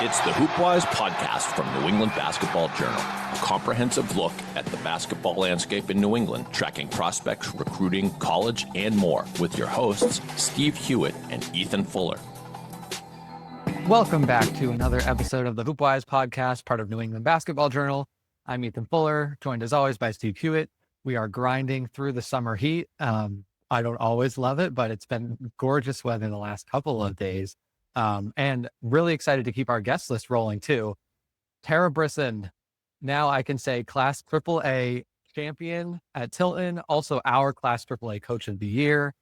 It's the HoopWise Podcast from New England Basketball Journal, a comprehensive look at the basketball landscape in New England, tracking prospects, recruiting, college, and more, with your hosts, Steve Hewitt and Ethan Fuller. Welcome back to another episode of the HoopWise Podcast, part of New England Basketball Journal. I'm Ethan Fuller, joined as always by Steve Hewitt. We are grinding through the summer heat. I don't always love it, but it's been gorgeous weather the last couple of days. And really excited to keep our guest list rolling too. Tara Brisson, now I can say Class AAA champion at Tilton, also our Class AAA Coach of the Year.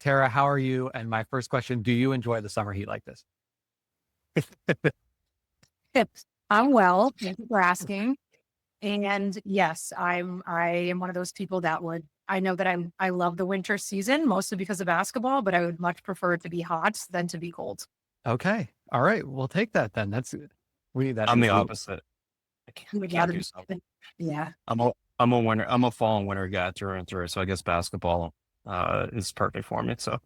Tara, how are you? And my first question, do you enjoy the summer heat like this? I'm well. Thank you for asking. And yes, I am one of those people that I know that I love the winter season, mostly because of basketball, but I would much prefer it to be hot than to be cold. Okay. All right. We'll take that then. We need that. I'm the opposite. I can't do something. Yeah. I'm a winter. I'm a fall and winter guy through and through. So I guess basketball is perfect for me. So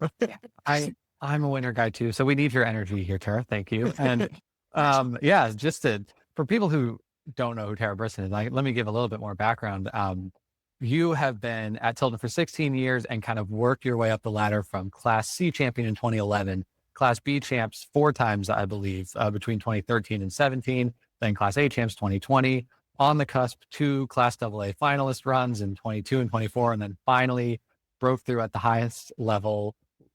I'm a winter guy too. So we need your energy here, Tara. Thank you. And for people who don't know who Tara Brisson is, let me give a little bit more background. You have been at Tilton for 16 years and kind of worked your way up the ladder from Class C champion in 2011, Class B champs 4 times, I believe, between 2013 and 17, then Class A champs 2020, on the cusp 2 Class AA finalist runs in 22 and 24, and then finally broke through at the highest level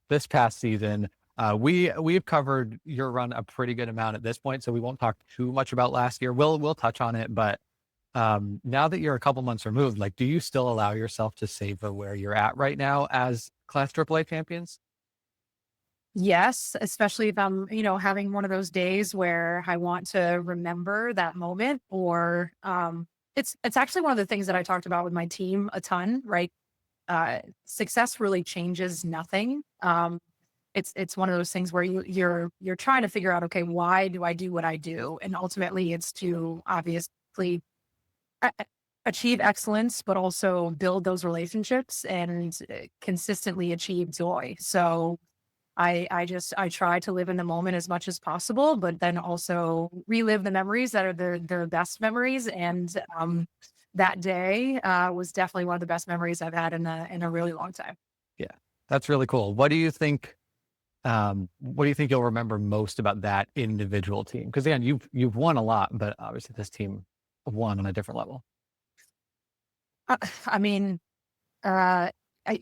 this past season. We've covered your run a pretty good amount at this point, so we won't talk too much about last year. We'll touch on it, but now that you're a couple months removed, do you still allow yourself to savor where you're at right now as Class AAA champions? Yes, especially if I'm, having one of those days where I want to remember that moment, or it's actually one of the things that I talked about with my team a ton, right? Success really changes nothing. It's one of those things where you're trying to figure out, okay, why do I do what I do? And ultimately it's to obviously achieve excellence, but also build those relationships and consistently achieve joy. So I try to live in the moment as much as possible, but then also relive the memories that are the best memories. And that day was definitely one of the best memories I've had in a really long time. Yeah, that's really cool. What do you think you'll remember most about that individual team? Because again, you've won a lot, but obviously this team won on a different level.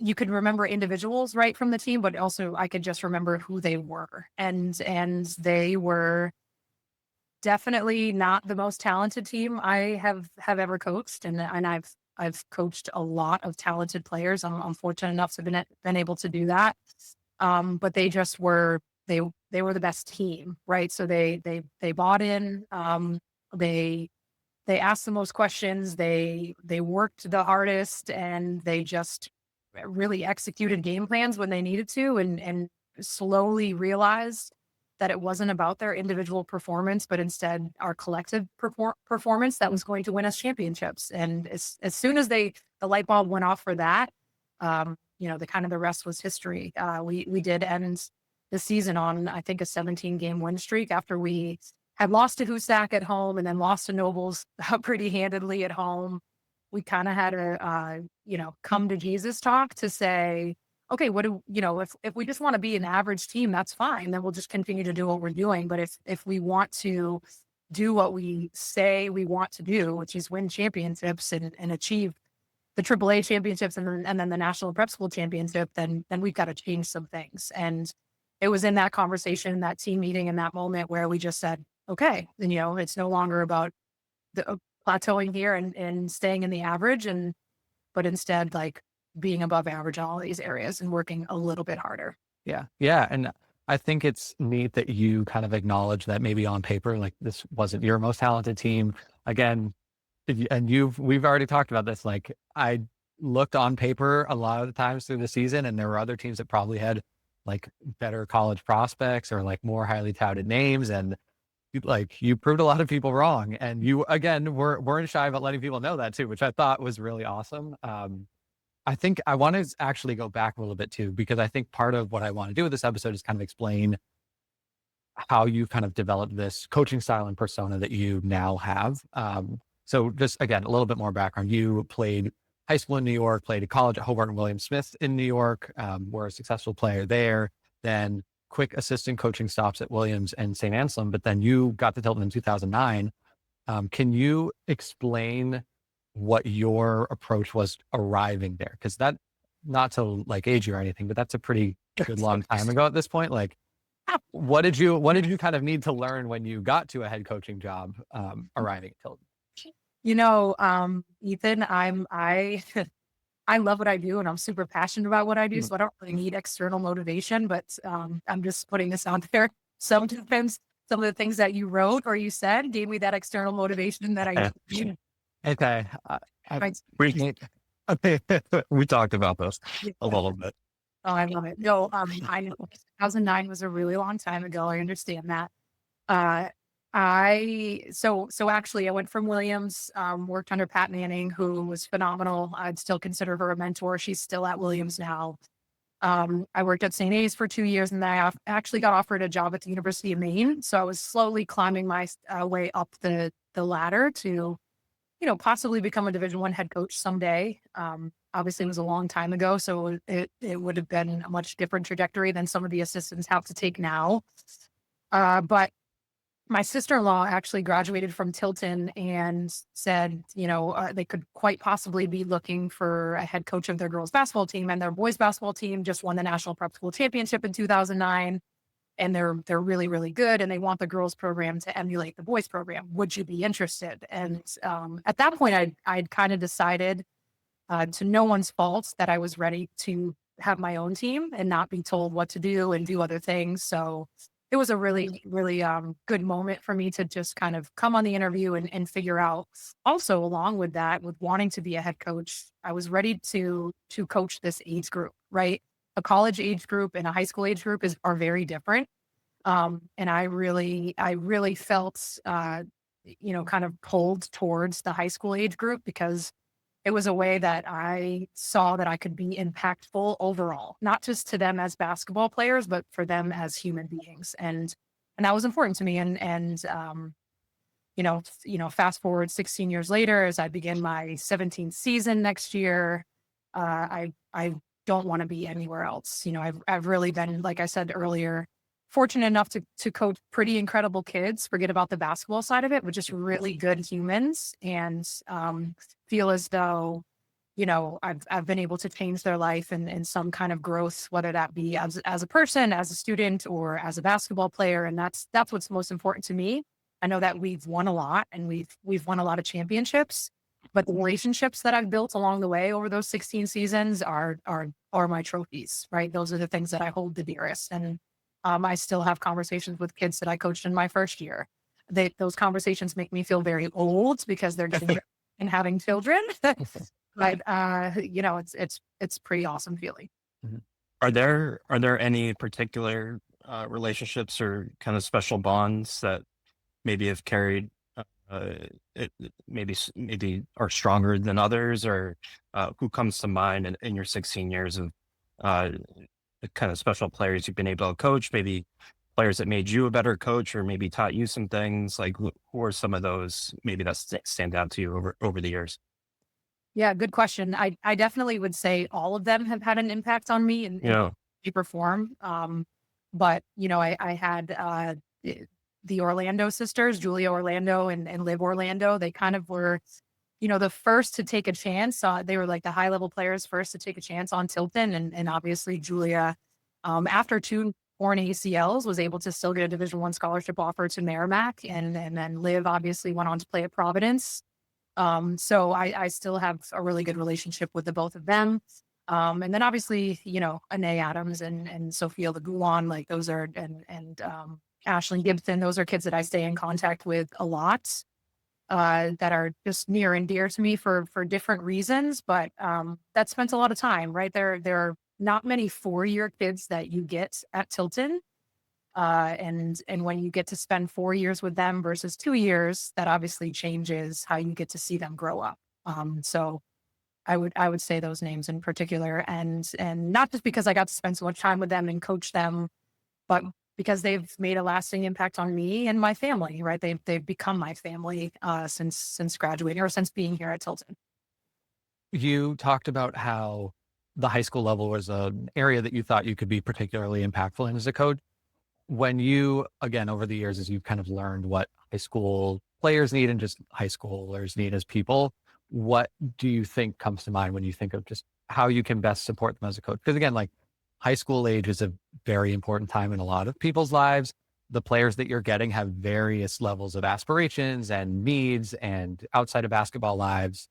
You could remember individuals right from the team, but also I could just remember who they were. And they were definitely not the most talented team I have ever coached. And I've coached a lot of talented players. I'm fortunate enough to have been able to do that. But they just were, they were the best team, right? So they bought in, they asked the most questions, they worked the hardest, and they just really executed game plans when they needed to, and slowly realized that it wasn't about their individual performance, but instead our collective performance that was going to win us championships. And as soon as the light bulb went off for that, the rest was history. We did end the season on, I think, a 17-game win streak after we had lost to HoopSac at home and then lost to Nobles pretty handedly at home. We kind of had a, come to Jesus talk to say, okay, if we just want to be an average team, that's fine. Then we'll just continue to do what we're doing. But if we want to do what we say we want to do, which is win championships and achieve the AAA championships and then the National Prep School Championship, then we've got to change some things. And it was in that conversation, that team meeting, in that moment where we just said, okay, then, it's no longer about the plateauing here and staying in the average, but instead being above average in all these areas and working a little bit harder. Yeah. Yeah. And I think it's neat that you kind of acknowledge that maybe on paper, this wasn't your most talented team. Again, and we've already talked about this. I looked on paper a lot of the times through the season, and there were other teams that probably had better college prospects or more highly touted names. And you proved a lot of people wrong, and you again weren't shy about letting people know that too, which I thought was really awesome. I think I want to actually go back a little bit too, because I think part of what I want to do with this episode is kind of explain how you kind of developed this coaching style and persona that you now have. So just again, a little bit more background. You played high school in New York, played college at Hobart and William Smith in New York, were a successful player there, then quick assistant coaching stops at Williams and St. Anselm, but then you got to Tilton in 2009. Can you explain what your approach was arriving there? Because that, not to like age you or anything, but that's a pretty good long time ago at this point. Like, what did you kind of need to learn when you got to a head coaching job arriving at Tilton? Ethan, I love what I do and I'm super passionate about what I do. So I don't really need external motivation, but I'm just putting this out there. Sometimes some of the things that you wrote or you said gave me that external motivation that I need. Okay. We talked about this a little bit. Oh, I love it. No, I know 2009 was a really long time ago. I understand that. So actually I went from Williams, worked under Pat Manning, who was phenomenal. I'd still consider her a mentor. She's still at Williams now. I worked at St. A's for 2 years and then I actually got offered a job at the University of Maine. So I was slowly climbing my way up the ladder to, possibly become a Division I head coach someday. Obviously it was a long time ago, so it would have been a much different trajectory than some of the assistants have to take now. But my sister-in-law actually graduated from Tilton and said, they could quite possibly be looking for a head coach of their girls basketball team, and their boys basketball team just won the National Prep School Championship in 2009. And they're really, really good. And they want the girls program to emulate the boys program. Would you be interested? And at that point, I'd kind of decided, to no one's fault, that I was ready to have my own team and not be told what to do and do other things. So it was a really, really good moment for me to just kind of come on the interview and figure out. Also, along with that, with wanting to be a head coach, I was ready to coach this age group, right? A college age group and a high school age group are very different. And I really felt, kind of pulled towards the high school age group because it was a way that I saw that I could be impactful overall, not just to them as basketball players, but for them as human beings. And that was important to me. And fast forward 16 years later, as I begin my 17th season next year, I don't want to be anywhere else. I've really been, like I said earlier, fortunate enough to coach pretty incredible kids, forget about the basketball side of it, but just really good humans, and feel as though, I've been able to change their life and some kind of growth, whether that be as a person, as a student, or as a basketball player. And that's what's most important to me. I know that we've won a lot and we've won a lot of championships, but the relationships that I've built along the way over those 16 seasons are my trophies, right? Those are the things that I hold the dearest. And I still have conversations with kids that I coached in my first year. Those conversations make me feel very old because they're getting and having children. But it's pretty awesome feeling. Are there any particular relationships or kind of special bonds that maybe have carried maybe are stronger than others, or who comes to mind in your 16 years of the kind of special players you've been able to coach, maybe players that made you a better coach or maybe taught you some things? Like, who are some of those maybe that stand out to you over the years? Yeah, good question. I definitely would say all of them have had an impact on me in shape or form. But I had the Orlando sisters, Julia Orlando and Liv Orlando. They kind of were, the first to take a chance. They were like the high level players first to take a chance on Tilton. And obviously Julia, after 2 torn ACLs, was able to still get a Division I scholarship offer to Merrimack. And then Liv obviously went on to play at Providence. So I still have a really good relationship with the both of them. And then obviously, Anae Adams and Sophia Laguan, like those are, and Ashlyn Gibson, those are kids that I stay in contact with a lot, that are just near and dear to me for different reasons. But that spent a lot of time, right? There are not many 4-year kids that you get at Tilton. And when you get to spend 4 years with them versus 2 years, that obviously changes how you get to see them grow up. So I would say those names in particular, and not just because I got to spend so much time with them and coach them, but because they've made a lasting impact on me and my family, right? They've become my family since graduating or since being here at Tilton. You talked about how the high school level was an area that you thought you could be particularly impactful in as a coach. When you, again, over the years, as you've kind of learned what high school players need and just high schoolers need as people, what do you think comes to mind when you think of just how you can best support them as a coach? Because again, like high school age is a very important time in a lot of people's lives. The players that you're getting have various levels of aspirations and needs and outside of basketball lives.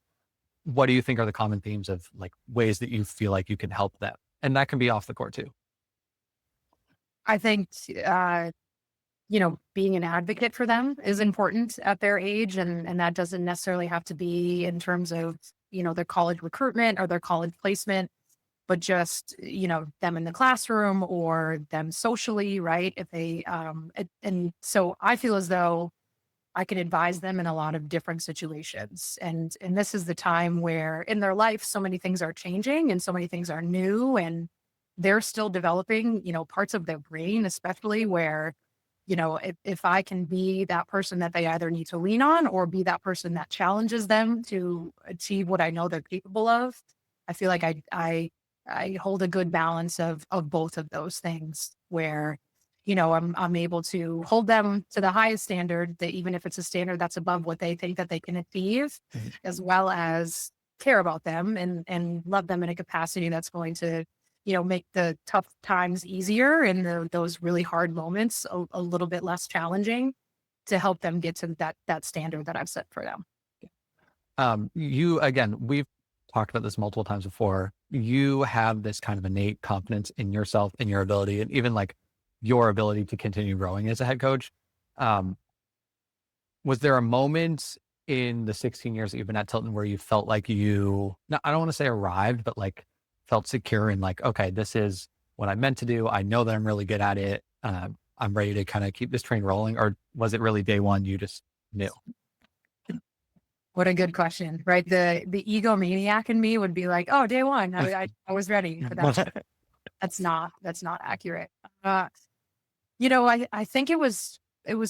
What do you think are the common themes of like ways that you feel like you can help them? And that can be off the court too. I think, being an advocate for them is important at their age. And that doesn't necessarily have to be in terms of, their college recruitment or their college placement, but just, them in the classroom or them socially, right? If they, and so I feel as though I can advise them in a lot of different situations. And this is the time where in their life, so many things are changing and so many things are new, and they're still developing, parts of their brain, especially where, if I can be that person that they either need to lean on or be that person that challenges them to achieve what I know they're capable of, I feel like I hold a good balance of both of those things where, I'm able to hold them to the highest standard, that even if it's a standard that's above what they think that they can achieve, as well as care about them and love them in a capacity that's going to, make the tough times easier and those really hard moments a little bit less challenging, to help them get to that standard that I've set for them. Again, we've talked about this multiple times before. You have this kind of innate confidence in yourself and your ability, and even like your ability to continue growing as a head coach. Was there a moment in the 16 years that you've been at Tilton where you felt like I don't want to say arrived, but like felt secure in like, okay, this is what I meant to do. I know that I'm really good at it. I'm ready to kind of keep this train rolling? Or was it really day one, you just knew? What a good question, right? The egomaniac in me would be like, oh, day one, I was ready, but that's not accurate. I think it was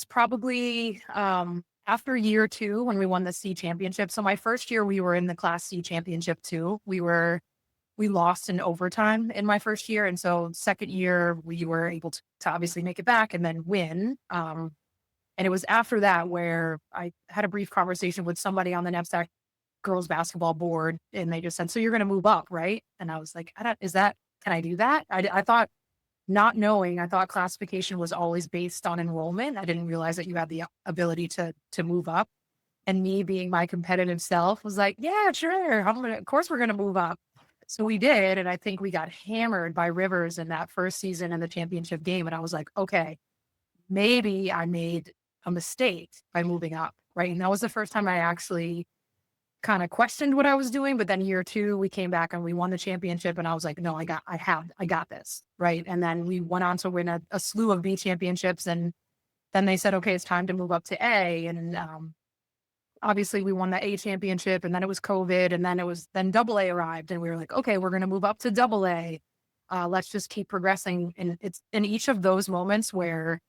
probably after year two when we won the C championship. So my first year we were in the Class C championship too. We lost in overtime in my first year, and so second year we were able to obviously make it back and then win. And it was after that where I had a brief conversation with somebody on the NEPSAC girls basketball board, and they just said, "So you're going to move up, right?" And I was like, can I do that? I thought, not knowing, I thought classification was always based on enrollment. I didn't realize that you had the ability to move up. And me being my competitive self was like, yeah, sure. Of course we're going to move up. So we did. And I think we got hammered by Rivers in that first season in the championship game. And I was like, okay, maybe I made a mistake by moving up. Right. And that was the first time I actually kind of questioned what I was doing. But then year two, we came back and we won the championship. And I was like, no, I got this. Right. And then we went on to win a slew of B championships. And then they said, okay, it's time to move up to A. And obviously we won the A championship, and then it was COVID, and then double A arrived, and we were like, okay, we're going to move up to double A. Let's just keep progressing. And it's in each of those moments where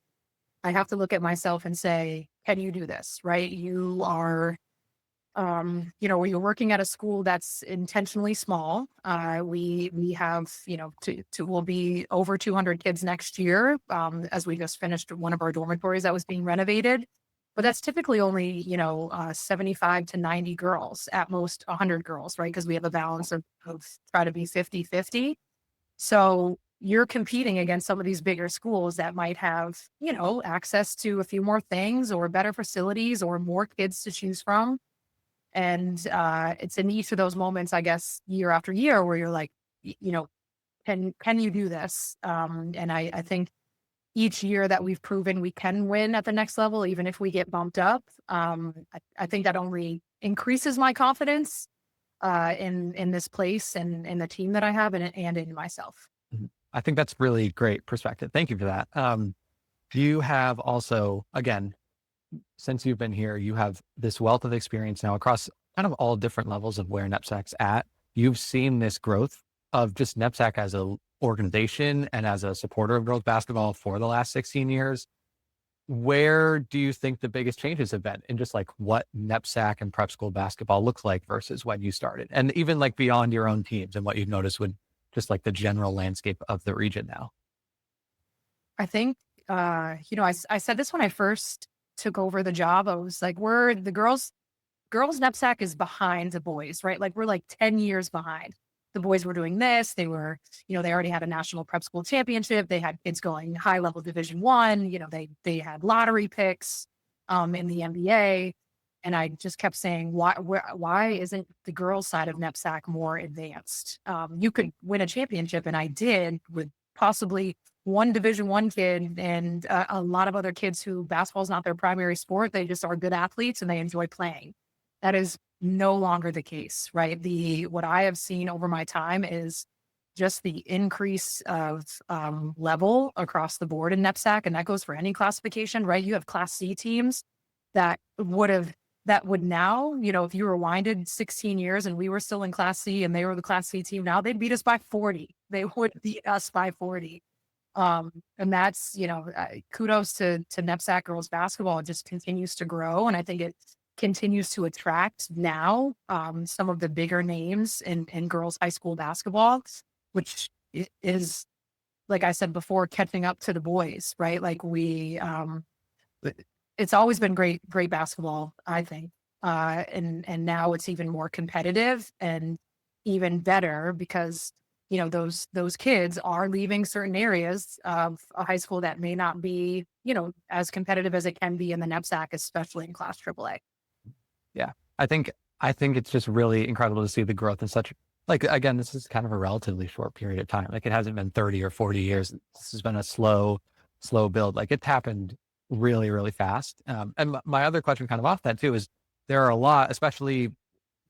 I have to look at myself and say, can you do this? Right. You are, you're working at a school that's intentionally small. We have, we'll be over 200 kids next year, as we just finished one of our dormitories that was being renovated. But that's typically only, 75 to 90 girls, at most 100 girls, right? Because we have a balance of try to be 50-50. So you're competing against some of these bigger schools that might have, access to a few more things or better facilities or more kids to choose from. And it's in each of those moments, I guess, year after year, where you're like, can you do this? And I think each year that we've proven we can win at the next level, even if we get bumped up, I think that only increases my confidence in this place and in the team that I have and in myself. I think that's really great perspective. Thank you for that. You have also, again, since you've been here, you have this wealth of experience now across kind of all different levels of where NEPSAC's at. You've seen this growth of just NEPSAC as a organization and as a supporter of girls basketball for the last 16 years, where do you think the biggest changes have been in just like what NEPSAC and prep school basketball looks like versus when you started? And even like beyond your own teams and what you've noticed with just like the general landscape of the region now? I think, I said this when I first took over the job. I was like, we're the girls NEPSAC is behind the boys, right? Like we're like 10 years behind. The boys were doing this. They were, they already had a national prep school championship. They had kids going high level Division I. They had lottery picks in the NBA. And I just kept saying, why isn't the girls' side of NEPSAC more advanced? You could win a championship, and I did, with possibly one Division I kid and a lot of other kids who basketball is not their primary sport. They just are good athletes and they enjoy playing. That is no longer the case, right? What I have seen over my time is just the increase of level across the board in NEPSAC, and that goes for any classification, right? You have Class C teams that would now, if you rewinded 16 years and we were still in Class C and they were the Class C team now, they'd beat us by 40. They would beat us by 40. And that's, kudos to NEPSAC girls basketball. It just continues to grow. And I think it continues to attract now some of the bigger names in girls high school basketball, which is, like I said before, catching up to the boys, right? Like it's always been great basketball, I think. And now it's even more competitive and even better because, those kids are leaving certain areas of a high school that may not be, as competitive as it can be in the NEPSAC, especially in Class AAA. Yeah. I think it's just really incredible to see the growth in such, like, again, this is kind of a relatively short period of time. Like it hasn't been 30 or 40 years. This has been a slow build. Like it's happened really, really fast. And my other question kind of off that too, is there are a lot, especially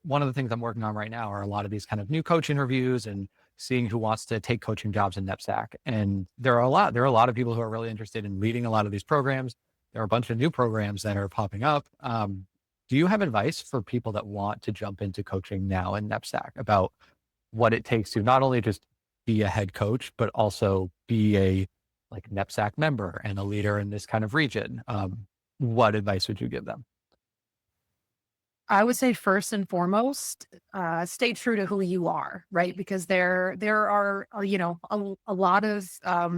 one of the things I'm working on right now are a lot of these kind of new coach interviews and seeing who wants to take coaching jobs in NEPSAC. And there are a lot of people who are really interested in leading a lot of these programs. There are a bunch of new programs that are popping up. Do you have advice for people that want to jump into coaching now in NEPSAC about what it takes to not only just be a head coach, but also be a like NEPSAC member and a leader in this kind of region? What advice would you give them? I would say first and foremost, stay true to who you are, right? Because there are, a lot of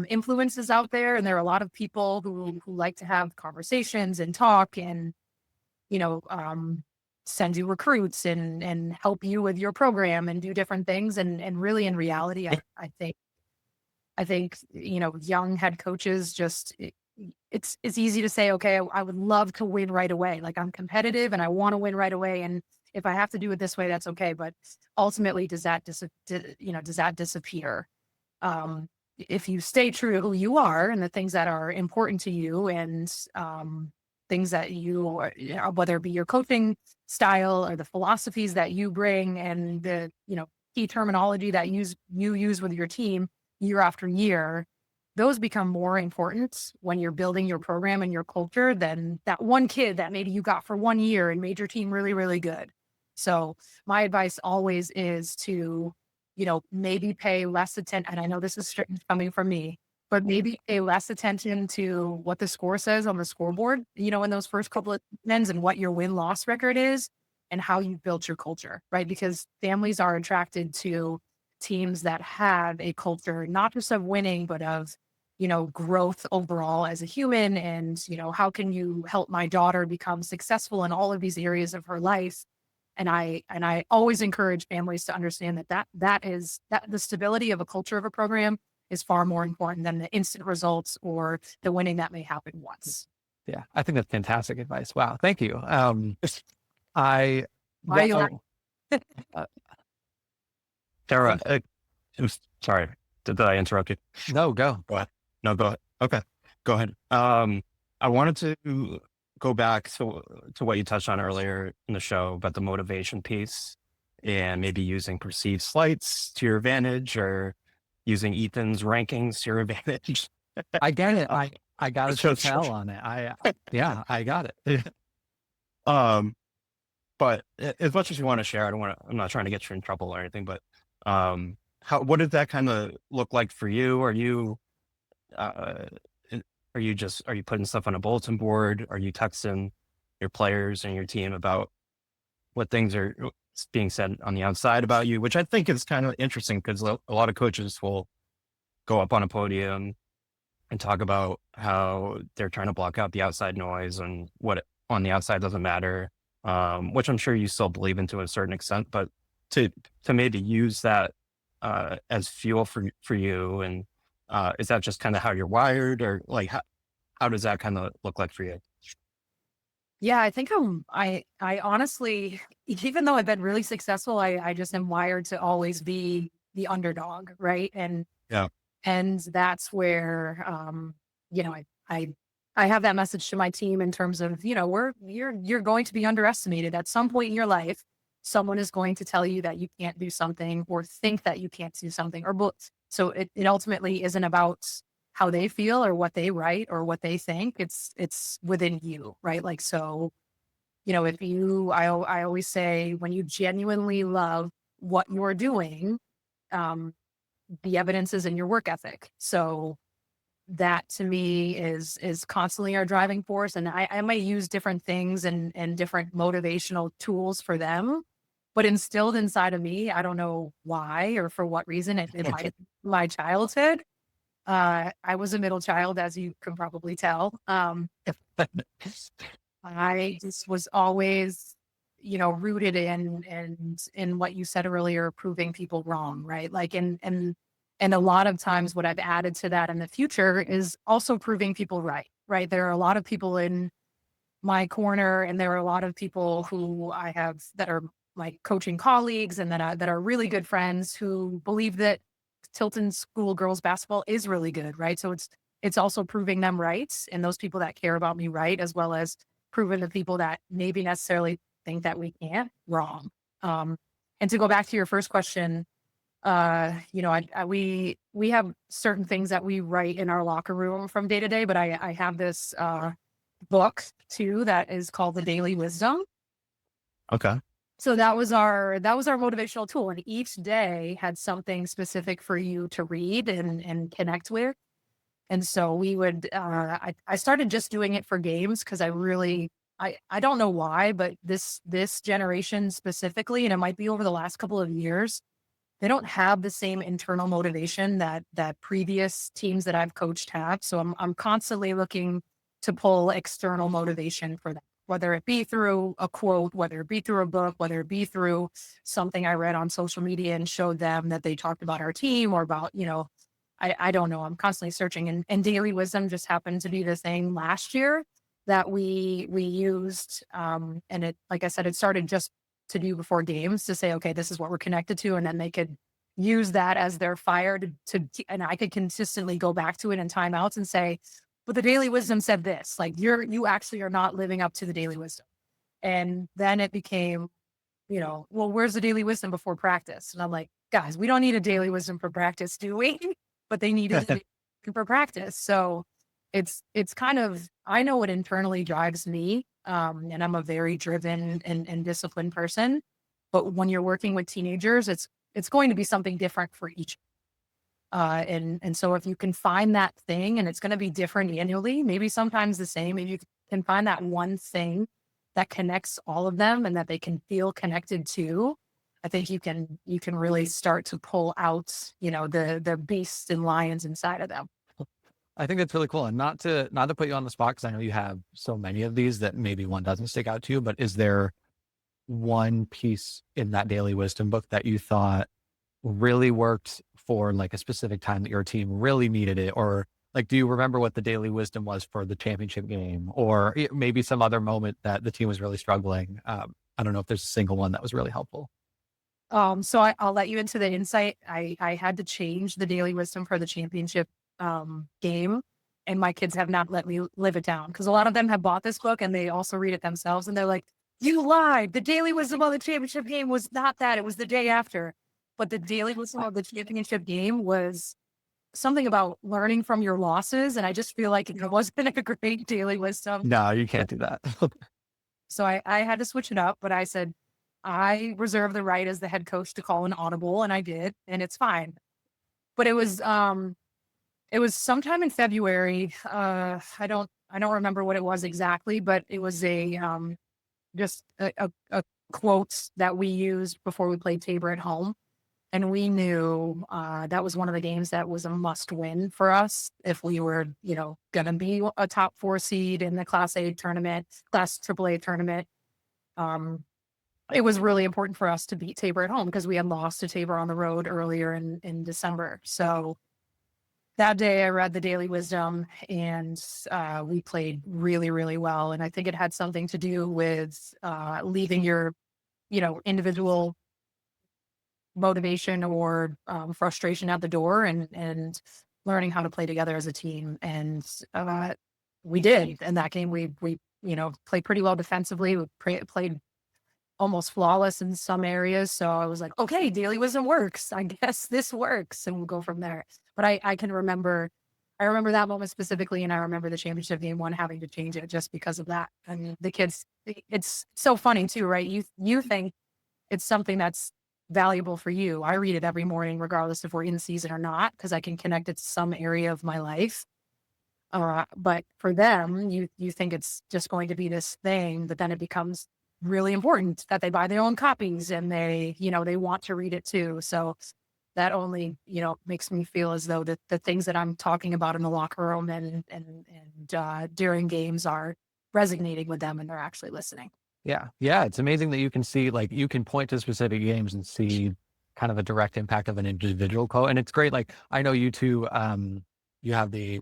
influences out there, and there are a lot of people who like to have conversations and talk and, send you recruits and help you with your program and do different things. And really in reality, I think, young head coaches just, it's easy to say, okay, I would love to win right away. Like I'm competitive and I want to win right away. And if I have to do it this way, that's okay. But ultimately, does that disappear? If you stay true to who you are and the things that are important to you and things that whether it be your coaching style or the philosophies that you bring and the, key terminology that you use with your team year after year, those become more important when you're building your program and your culture than that one kid that maybe you got for 1 year and made your team really, really good. So my advice always is to, maybe pay less attention. And I know this is coming from me, but maybe pay less attention to what the score says on the scoreboard, in those first couple of ends and what your win-loss record is and how you built your culture, right? Because families are attracted to teams that have a culture, not just of winning, but of, growth overall as a human. And, how can you help my daughter become successful in all of these areas of her life? And I always encourage families to understand that the stability of a culture of a program is far more important than the instant results or the winning that may happen once. Yeah, I think that's fantastic advice. Wow. Thank you. Tara, sorry, did I interrupt you? No, go. Go ahead. No, go ahead. Okay, go ahead. I wanted to go back to what you touched on earlier in the show about the motivation piece and maybe using perceived slights to your advantage or using Ethan's rankings to your advantage. I get it. I got to tell on it. I got it. But as much as you want to share, I'm not trying to get you in trouble or anything, but what did that kind of look like for you? Are you putting stuff on a bulletin board? Are you texting your players and your team about what things are being said on the outside about you? Which I think is kind of interesting, because a lot of coaches will go up on a podium and talk about how they're trying to block out the outside noise and what on the outside doesn't matter, which I'm sure you still believe in to a certain extent, but to maybe use that as fuel for you. And is that just kind of how you're wired, or like how does that kind of look like for you? Yeah, I think I honestly, even though I've been really successful, I just am wired to always be the underdog, right? Yeah. And that's where, you know, I have that message to my team in terms of, you know, you're going to be underestimated at some point in your life. Someone is going to tell you that you can't do something, or think that you can't do something, or both. So it ultimately isn't about how they feel or what they write or what they think. It's within you, right? Like, so, you know, I always say, when you genuinely love what you're doing, the evidence is in your work ethic. So that to me is constantly our driving force. And I might use different things and different motivational tools for them, but instilled inside of me, I don't know why or for what reason, in my childhood. I was a middle child, as you can probably tell. I just was always, you know, rooted in what you said earlier, proving people wrong, right? Like, and a lot of times what I've added to that in the future is also proving people right? There are a lot of people in my corner, and there are a lot of people who I have that are like coaching colleagues, and that are really good friends, who believe that Tilton school girls basketball is really good, right? So it's also proving them right, and those people that care about me right, as well as proving the people that maybe necessarily think that we can't wrong. And to go back to your first question, you know, we have certain things that we write in our locker room from day to day, but I have this book too that is called The Daily Wisdom. Okay. So that was our motivational tool, and each day had something specific for you to read and connect with. And so we would, I started just doing it for games, because I don't know why, but this generation specifically, and it might be over the last couple of years, they don't have the same internal motivation that previous teams that I've coached have. So I'm constantly looking to pull external motivation for them, whether it be through a quote, whether it be through a book, whether it be through something I read on social media and showed them that they talked about our team, or about, you know, I don't know. I'm constantly searching, and Daily Wisdom just happened to be the thing last year that we used. And it, like I said, it started just to do before games, to say, okay, this is what we're connected to. And then they could use that as their fire and I could consistently go back to it in timeouts and say, but the Daily Wisdom said this, like, you actually are not living up to the Daily Wisdom. And then it became, you know, well, where's the Daily Wisdom before practice? And I'm like, guys, we don't need a Daily Wisdom for practice, do we? But they needed it for practice. So it's kind of, I know what internally drives me. And I'm a very driven and disciplined person. But when you're working with teenagers, it's going to be something different for each. And so if you can find that thing, and it's going to be different annually, maybe sometimes the same, if you can find that one thing that connects all of them and that they can feel connected to, I think you can really start to pull out, you know, the beasts and lions inside of them. I think that's really cool. And not to put you on the spot, because I know you have so many of these that maybe one doesn't stick out to you, but is there one piece in that Daily Wisdom book that you thought really worked for like a specific time that your team really needed it? Or like, do you remember what the Daily Wisdom was for the championship game, or maybe some other moment that the team was really struggling? I don't know if there's a single one that was really helpful. So I'll let you into the insight. I had to change the Daily Wisdom for the championship game, and my kids have not let me live it down, because a lot of them have bought this book and they also read it themselves, and they're like, you lied. The Daily Wisdom of the championship game was not that. It was the day after. But the Daily Wisdom of the championship game was something about learning from your losses. And I just feel like it wasn't a great Daily Wisdom. No, you can't do that. So I had to switch it up, but I said, I reserve the right as the head coach to call an audible, and I did, and it's fine. But it was sometime in February. I don't remember what it was exactly, but it was just a quote that we used before we played Tabor at home. And we knew that was one of the games that was a must win for us if we were, going to be a top 4 seed in the Class AAA tournament. It was really important for us to beat Tabor at home because we had lost to Tabor on the road earlier in December. So that day I read the Daily Wisdom, and we played really, really well. And I think it had something to do with leaving your, individual motivation or frustration at the door, and learning how to play together as a team. And we did. In that game, we played pretty well defensively. We played almost flawless in some areas. So I was like, okay, Daily Wisdom works. I guess this works, and we'll go from there. But I remember that moment specifically, and I remember the championship game one having to change it just because of that. I mean, the kids, it's so funny too, right? You think it's something that's valuable for you. I read it every morning, regardless if we're in season or not, because I can connect it to some area of my life. But for them, you think it's just going to be this thing, but then it becomes really important that they buy their own copies, and they want to read it too. So that only, makes me feel as though that the things that I'm talking about in the locker room and during games are resonating with them, and they're actually listening. Yeah. Yeah. It's amazing that you can see, like, you can point to specific games and see kind of a direct impact of an individual quote. And it's great. Like, I know you two, you have the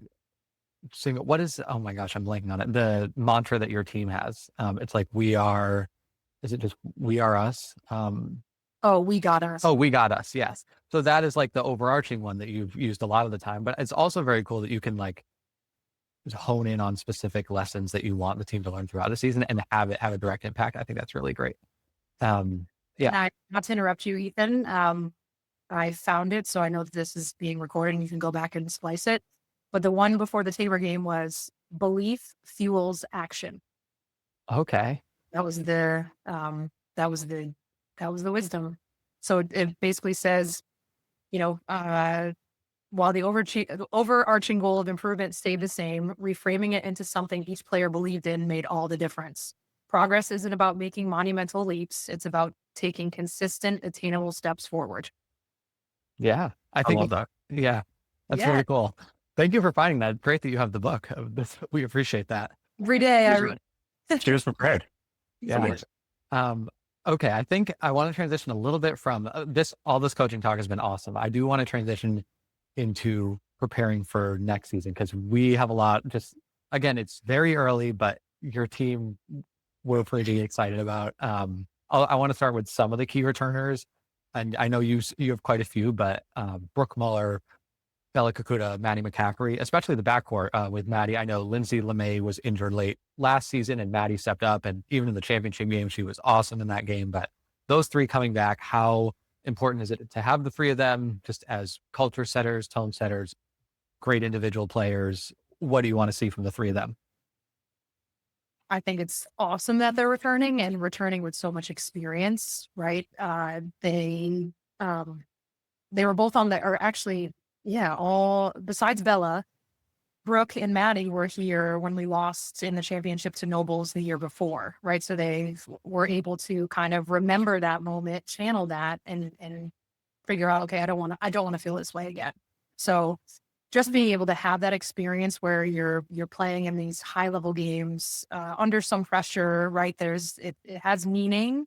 single, what is, oh my gosh, I'm blanking on it. The mantra that your team has. It's like, is it just we are us? Oh, we got us. Oh, we got us. Yes. So that is like the overarching one that you've used a lot of the time, but it's also very cool that you can like just hone in on specific lessons that you want the team to learn throughout the season and have it have a direct impact. I think that's really great. Yeah. Not to interrupt you, Ethan. I found it, so I know that this is being recorded and you can go back and splice it. But the one before the Tabor game was belief fuels action. Okay. That was the wisdom. So it basically says, while the overarching goal of improvement stayed the same, reframing it into something each player believed in made all the difference. Progress isn't about making monumental leaps. It's about taking consistent, attainable steps forward. Yeah. I love that. Yeah. That's really cool. Thank you for finding that. Great that you have the book. We appreciate that. Every day I read. Cheers for prepared. Yeah. Okay. I think I want to transition a little bit from all this coaching talk has been awesome. I do want to transition into preparing for next season, because we have a lot, again, it's very early, but your team we're pretty excited about. I want to start with some of the key returners, and I know you have quite a few, but Brooke Muller, Bella Kakuta, Maddie McCaffrey, especially the backcourt with Maddie. I know Lindsay LeMay was injured late last season, and Maddie stepped up, and even in the championship game, she was awesome in that game. But those three coming back, how important is it to have the three of them just as culture setters, tone setters, great individual players? What do you want to see from the three of them? I think it's awesome that they're returning with so much experience, right? They were both on all besides Bella, Brooke and Maddie were here when we lost in the championship to Nobles the year before, right? So they were able to kind of remember that moment, channel that, and figure out, okay, I don't want to feel this way again. So just being able to have that experience where you're playing in these high level games under some pressure, right? It has meaning.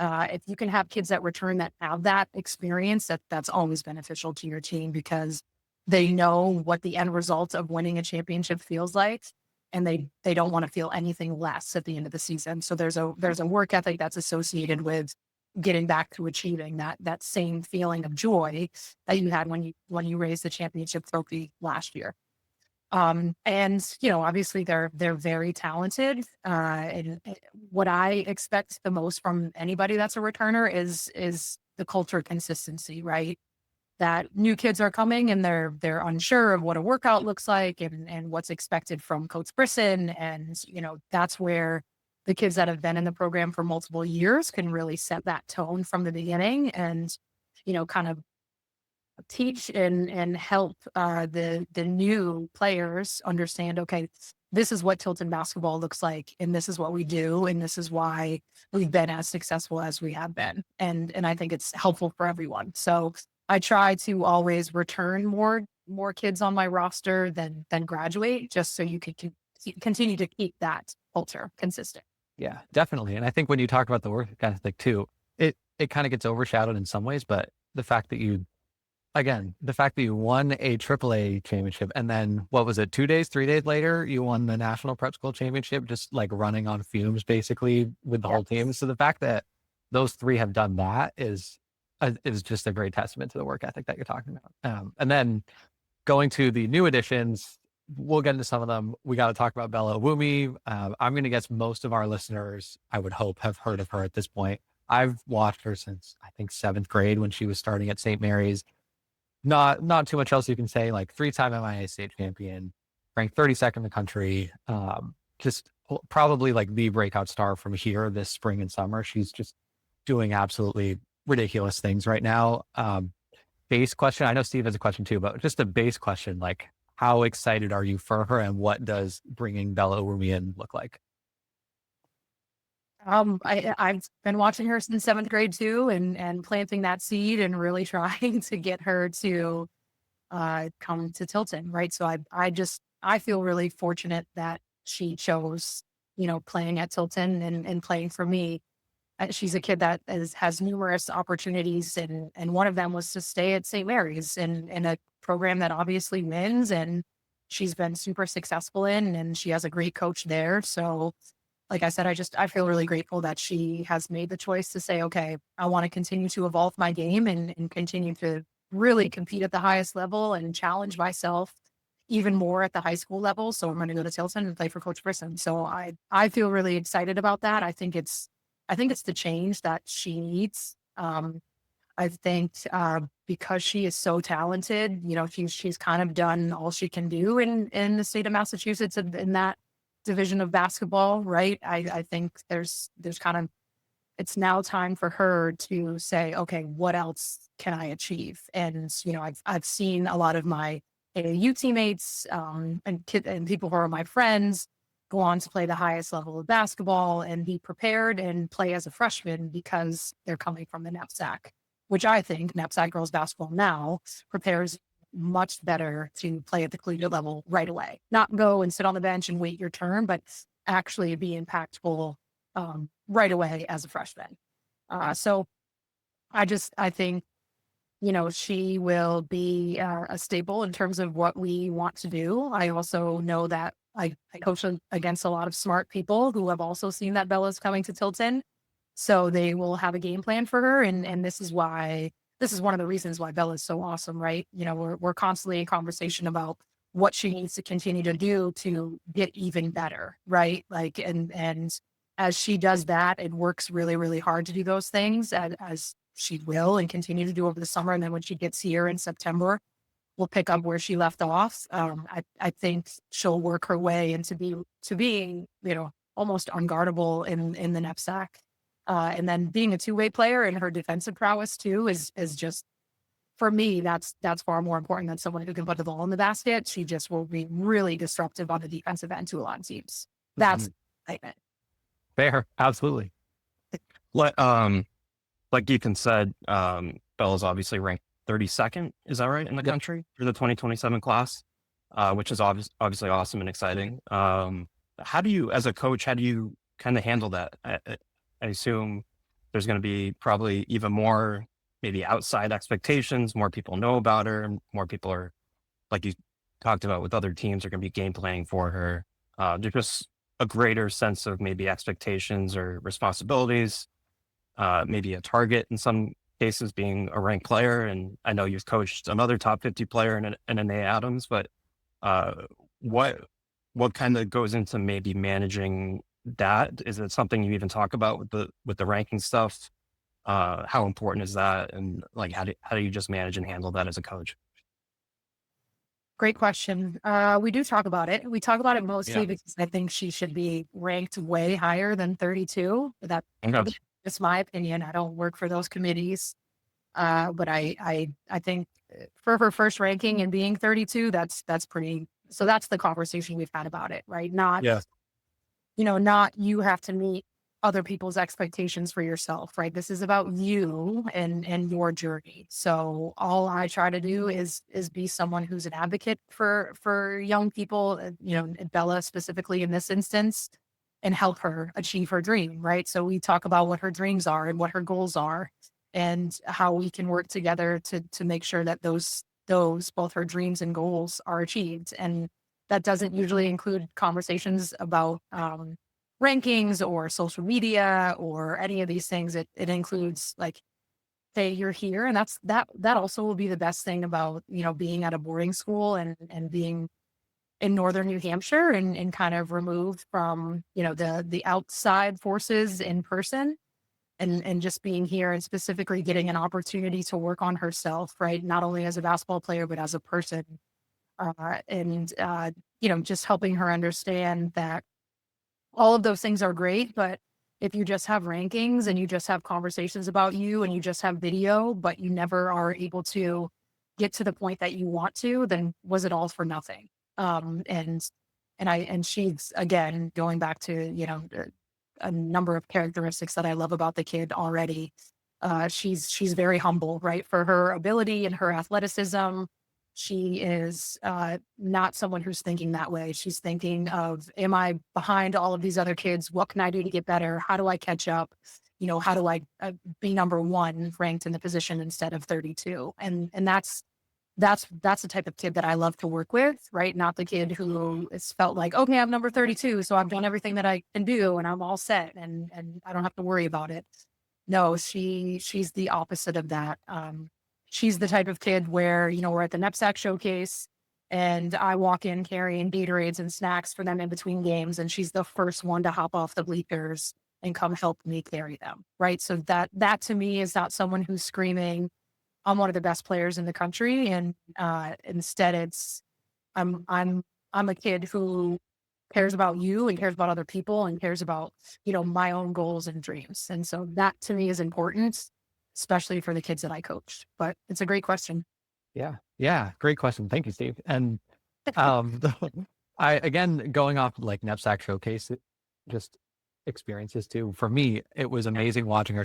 If you can have kids that return that have that experience, that's always beneficial to your team, because they know what the end result of winning a championship feels like, and they don't want to feel anything less at the end of the season. So there's a work ethic that's associated with getting back to achieving that same feeling of joy that you had when you raised the championship trophy last year. And obviously they're very talented. And what I expect the most from anybody that's a returner is the culture consistency, right? That new kids are coming and they're unsure of what a workout looks like and what's expected from Coach Brisson. And, that's where the kids that have been in the program for multiple years can really set that tone from the beginning and, kind of teach and help the new players understand, okay, this is what Tilton basketball looks like, and this is what we do, and this is why we've been as successful as we have been. And I think it's helpful for everyone. So I try to always return more kids on my roster than graduate, just so you can continue to keep that culture consistent. Yeah, definitely. And I think when you talk about the work ethic too, it kind of gets overshadowed in some ways, but the fact that you won a AAA championship, and then what was it, 3 days later, you won the National Prep School Championship, just like running on fumes basically with the whole team. So the fact that those three have done that is just a great testament to the work ethic that you're talking about. And then going to the new additions, we'll get into some of them. We got to talk about Bella Owumi. I'm going to guess most of our listeners, I would hope, have heard of her at this point. I've watched her since, I think, 7th grade when she was starting at St. Mary's. Not too much else you can say, like 3-time MIA state champion, ranked 32nd in the country. Just probably like the breakout star from here this spring and summer. She's just doing absolutely ridiculous things right now. Base question. I know Steve has a question too, but just a base question, like how excited are you for her, and what does bringing Bella Owumi in look like? I've been watching her since 7th grade too, and planting that seed and really trying to get her to come to Tilton, right? So I feel really fortunate that she chose, playing at Tilton and playing for me. She's a kid that has numerous opportunities, and one of them was to stay at St. Mary's in a program that obviously wins, and she's been super successful in, and she has a great coach there. So like I said, I feel really grateful that she has made the choice to say, okay, I want to continue to evolve my game and continue to really compete at the highest level and challenge myself even more at the high school level. So I'm going to go to Tilton and play for Coach Brisson. So I feel really excited about that. I think it's the change that she needs. I think because she is so talented, she's kind of done all she can do in the state of Massachusetts in that division of basketball, right? I think there's kind of, it's now time for her to say, okay, what else can I achieve? And I've seen a lot of my AAU teammates and people who are my friends go on to play the highest level of basketball and be prepared and play as a freshman because they're coming from the NEPSAC, which I think NEPSAC girls basketball now prepares much better to play at the collegiate level right away. Not go and sit on the bench and wait your turn, but actually be impactful right away as a freshman. So I think, she will be a staple in terms of what we want to do. I also know that I coach against a lot of smart people who have also seen that Bella's coming to Tilton. So they will have a game plan for her. And this is one of the reasons why Bella is so awesome, right? We're constantly in conversation about what she needs to continue to do to get even better, right? Like, and as she does that and works really, really hard to do those things, as she will and continue to do over the summer. And then when she gets here in September, we'll pick up where she left off. I think she'll work her way into being, almost unguardable in the NEPSAC. And then being a two-way player and her defensive prowess too is just, for me, that's far more important than someone who can put the ball in the basket. She just will be really disruptive on the defensive end to a lot of teams. That's excitement. Fair, absolutely. Like Ethan said, Bella's obviously ranked 32nd. Is that right in the country for the 2027 class, which is obviously awesome and exciting. How do you, as a coach, kind of handle that? I assume there's going to be probably even more maybe outside expectations. More people know about her. And more people are, like you talked about with other teams, are going to be game planning for her. There's just a greater sense of maybe expectations or responsibilities, maybe a target in some cases being a ranked player. And I know you've coached another top 50 player in Anae Adams, but what kind of goes into maybe managing that? Is it something you even talk about with the ranking stuff? How important is that? And like, how do you just manage and handle that as a coach? Great question. We do talk about it. We talk about it mostly Yeah. because I think she should be ranked way higher than 32. That's Okay. just my opinion. I don't work for those committees. But I think for her first ranking and being 32, that's pretty. So that's the conversation we've had about it, right? Not, Yeah. not you have to meet other people's expectations for yourself, right? This is about you and your journey. So all I try to do is be someone who's an advocate for young people, Bella specifically in this instance, and help her achieve her dream, right? So we talk about what her dreams are and what her goals are and how we can work together to make sure that those both her dreams and goals are achieved. And that doesn't usually include conversations about rankings or social media or any of these things. It includes like, hey, you're here. And that also will be the best thing about, being at a boarding school and being in northern New Hampshire and kind of removed from, the outside forces in person and just being here and specifically getting an opportunity to work on herself, right? Not only as a basketball player, but as a person. Just helping her understand that all of those things are great, but if you just have rankings and you just have conversations about you and you just have video, but you never are able to get to the point that you want to, then was it all for nothing? And she's, again, going back to, a number of characteristics that I love about the kid already. She's very humble, right? For her ability and her athleticism. She is not someone who's thinking that way. She's thinking of, am I behind all of these other kids? What can I do to get better? How do I catch up? How do I be number one ranked in the position instead of 32? And that's the type of kid that I love to work with, right? Not the kid who has felt like, okay, I'm number 32, so I've done everything that I can do and I'm all set and I don't have to worry about it. No, she's the opposite of that. She's the type of kid where, we're at the NEPSAC showcase and I walk in carrying Gatorades and snacks for them in between games. And she's the first one to hop off the bleachers and come help me carry them. Right. So that to me is not someone who's screaming, I'm one of the best players in the country. And instead it's, I'm a kid who cares about you and cares about other people and cares about, my own goals and dreams. And so that to me is important, especially for the kids that I coached. But it's a great question. Yeah. Yeah. Great question. Thank you, Steve. And again, going off like NEPSAC showcase, just experiences too. For me, it was amazing watching her.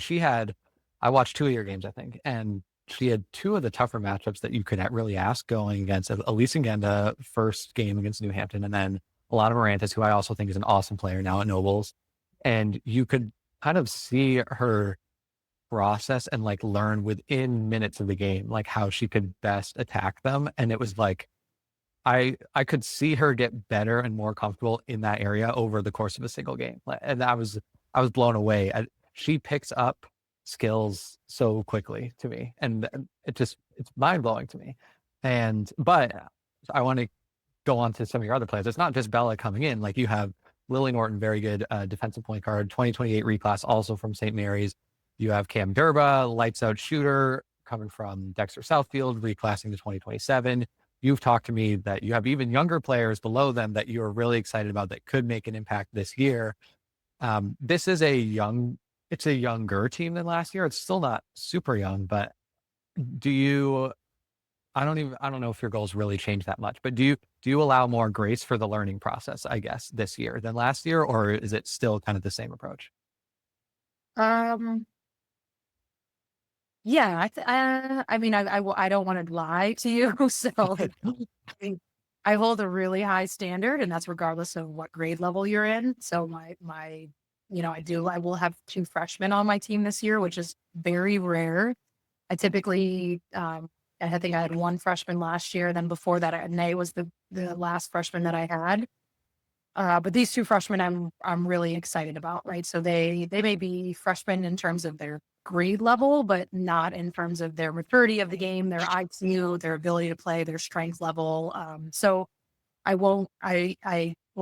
I watched 2 of your games, I think, and she had 2 of the tougher matchups that you could really ask going against Elise Ngenda, first game against New Hampton, and then Alana Morantis, who I also think is an awesome player now at Nobles. And you could kind of see her process and like learn within minutes of the game, like how she could best attack them. And it was like, I could see her get better and more comfortable in that area over the course of a single game. And I was blown away. She picks up skills so quickly to me. And it's mind blowing to me. But I want to go on to some of your other players. It's not just Bella coming in. Like you have Lily Norton, very good defensive point guard, 2028 reclass, also from St. Mary's. You have Cam Durba, lights out shooter, coming from Dexter Southfield, reclassing to 2027. You've talked to me that you have even younger players below them that you are really excited about that could make an impact this year. This is it's a younger team than last year. It's still not super young, but I don't know if your goals really change that much, but do you allow more grace for the learning process, I guess, this year than last year, or is it still kind of the same approach? Yeah, I don't want to lie to you. So I hold a really high standard and that's regardless of what grade level you're in. So I will have 2 freshmen on my team this year, which is very rare. I typically, I think I had 1 freshman last year. Then before that, Nay was the last freshman that I had. But these 2 freshmen, I'm really excited about, right? So they may be freshmen in terms of their grade level, but not in terms of their maturity of the game, their IQ, their ability to play, their strength level. So I will